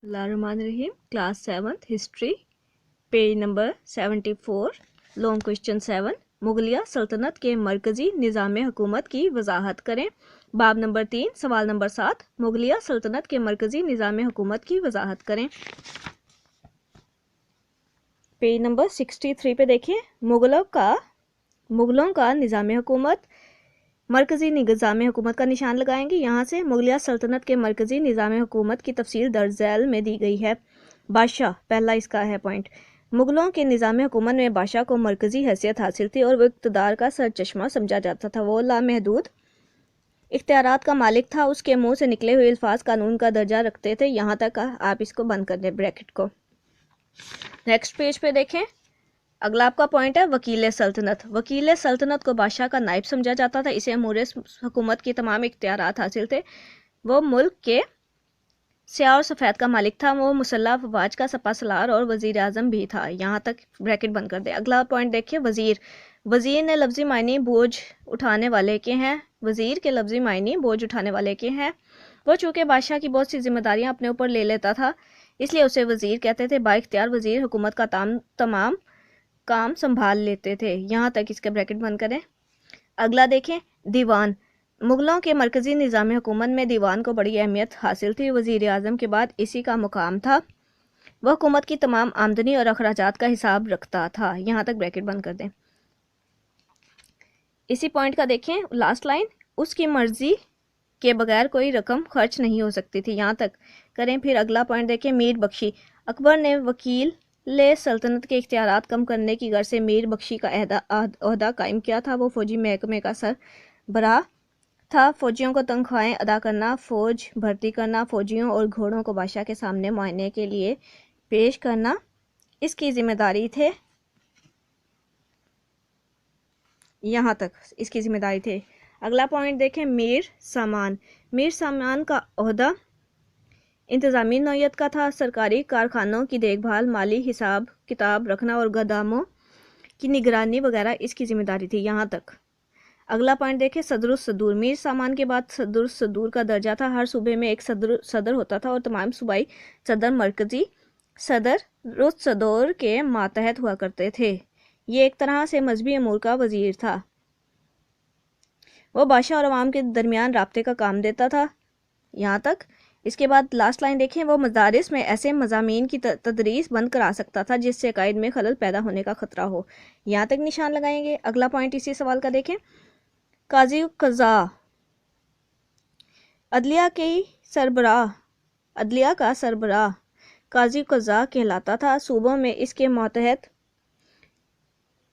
बिस्मिल्लाहिर्रहमानिर्रहीम। Class 7th history, page number 74, long question 7। मुगलिया सल्तनत के मरकज़ी निज़ाम हुकूमत की वजाहत करें। बाब नंबर 3, सवाल नंबर 7। मुगलिया सल्तनत के मरकज़ी निज़ाम हुकूमत की वजाहत करें। पेज नंबर 63 पे देखिए, मुगलों का निज़ाम हुकूमत, मरकज़ी निज़ाम हुकूमत का निशान लगाएंगे। यहाँ से मुगलिया सल्तनत के मरकज़ी निज़ाम हुकूमत की तफसील दर्ज झैल में दी गई है। बादशाह, पहला इसका है पॉइंट। मुगलों के निज़ाम हुकूमत में बादशाह को मरकज़ी हैसियत हासिल थी और वो इक़्तिदार का सरचश्मा समझा जाता था। वो लामहदूद इख्तियारात का मालिक था। उसके मुँह से निकले हुए अल्फाज कानून का दर्जा रखते थे। यहाँ तक आप इसको बंद कर दें ब्रैकेट को। नेक्स्ट पेज पे देखें, अगला आपका पॉइंट है वकील सल्तनत। वकील सल्तनत को बादशाह का नायब समझा जाता था। इसे अमूर हुकूमत की तमाम इख्तियारात हासिल थे। वो मुल्क के स्याह और सफ़ेद का मालिक था। वो मुसल्लह अफवाज का सपा सलार और वज़ीर आज़म भी था। यहाँ तक ब्रैकेट बंद कर दे। अगला पॉइंट देखिए, वज़ीर। वज़ीर ने लफ्ज़ी मायने बोझ उठाने वाले के हैं। वज़ीर के लफ्ज़ी मायने बोझ उठाने वाले के हैं। वो चूँकि बादशाह की बहुत सी जिम्मेदारियाँ अपने ऊपर ले लेता था, इसलिए उसे वज़ीर कहते थे। बाइख्तियार वज़ीर हुकूमत का तमाम काम संभाल लेते थे। यहाँ तक इसके ब्रैकेट बंद करें। अगला देखें, दीवान। मुगलों के मरकज़ी निज़ाम हुकूमत में दीवान को बड़ी अहमियत हासिल थी। वज़ीर आज़म के बाद इसी का मुकाम था। वह हुकूमत की तमाम आमदनी और अखराजात का हिसाब रखता था। यहाँ तक ब्रैकेट बंद कर दें। इसी पॉइंट का देखें लास्ट लाइन, उसकी मर्जी के बगैर कोई रकम खर्च नहीं हो सकती थी। यहाँ तक करें। फिर अगला पॉइंट देखें, मीर बख्शी। अकबर ने वकील सल्तनत के इख्तियारात कम करने की गर्ज से मीर बख्शी का ओहदा कायम किया था। वो फौजी महकमे का सरबराह था। फौजियों को तनख्वाहें अदा करना, फौज भर्ती करना, फौजियों और घोड़ों को बादशाह के सामने मुआयने के लिए पेश करना इसकी जिम्मेदारी थे। यहाँ तक इसकी जिम्मेदारी थे। अगला पॉइंट देखें, मीर सामान। मीर सामान का ओहदा इंतज़ामी नौयत का था। सरकारी कारखानों की देखभाल, माली हिसाब किताब रखना और गोदामों की निगरानी वगैरह इसकी जिम्मेदारी थी। यहाँ तक। अगला पॉइंट देखें, सदरुस्सदूर। मीर सामान के बाद सदरुस्सदूर का दर्जा था। हर सूबे में एक सदर होता था और तमाम सूबाई सदर मरकज़ी सदरुस्सदूर के मातहत हुआ करते थे। ये एक तरह से मजहबी अमूर का वज़ीर था। वो बादशाह और अवाम के दरमियान राब्ते का काम देता था। यहाँ तक। इसके बाद लास्ट लाइन देखें, वो मदारिस में ऐसे मज़ामीन की तदरीस बंद करा सकता था जिससे कायद में खलल पैदा होने का ख़तरा हो। यहाँ तक निशान लगाएंगे। अगला पॉइंट इसी सवाल का देखें, काजी क़ज़ा। अदलिया का सरबराह काजी क़ज़ा कहलाता था। सूबों में इसके मातहत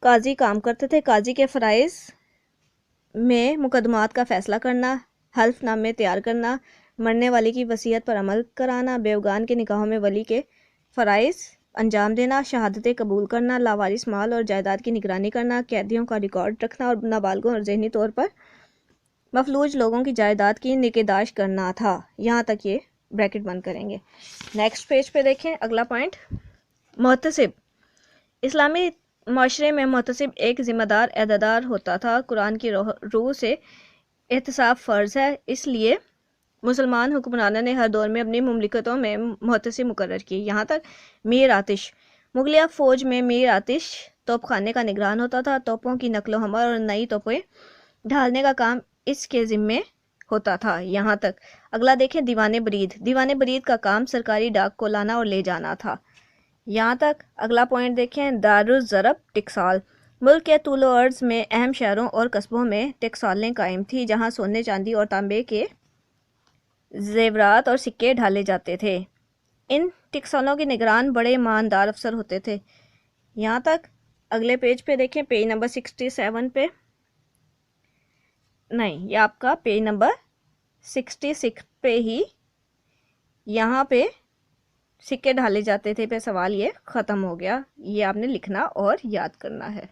काजी काम करते थे। काजी के फ़राइज़ में मुकदमात का फ़ैसला करना, हल्फनामे तैयार करना, मरने वाले की वसीयत पर अमल कराना, बेवगान के निकाहों में वली के फ़राइज़ अंजाम देना, शहादतें कबूल करना, लावारिस माल और जायदाद की निगरानी करना, कैदियों का रिकॉर्ड रखना और नाबालगों और ज़हनी तौर पर मफलूज लोगों की जायदाद की निगहदाश्त करना था। यहाँ तक ये ब्रैकेट बंद करेंगे। नेक्स्ट पेज पे देखें, अगला पॉइंट, मुहतसिब। इस्लामी माशरे में मुहतसिब एक ज़िम्मेदार अहदेदार होता था। कुरान की रूह से एहतसाब फ़र्ज़ है, इसलिए मुसलमान हुक्मरानों ने हर दौर में अपनी मुमलिकतों में मुहतसिब मुकर्रर किए। यहाँ तक। मीर आतिश। मुगलिया फ़ौज में मीर आतिश तोपखाने का निगरान होता था। तोपों की नकलो हमल और नई तोपें ढालने का काम इसके ज़िम्मे होता था। यहाँ तक। अगला देखें, दीवाने बरीद। दीवाने बरीद का काम सरकारी डाक को लाना और ले जाना था। यहाँ तक। अगला पॉइंट देखें, दारुल ज़रब टेक्साल। मुल्क के तूलो अर्ज़ में अहम शहरों और कस्बों में टेक्सालें कायम थी, जहाँ सोने चांदी और तांबे के ज़ेवरात और सिक्के ढाले जाते थे। इन टेक्सालों के निगरान बड़े ईमानदार अफसर होते थे। यहाँ तक। अगले पेज पे देखें, पेज नंबर 67 पे, नहीं, ये आपका पेज नंबर 66 पे ही यहाँ पे सिक्के ढाले जाते थे पे सवाल ये ख़त्म हो गया। ये आपने लिखना और याद करना है।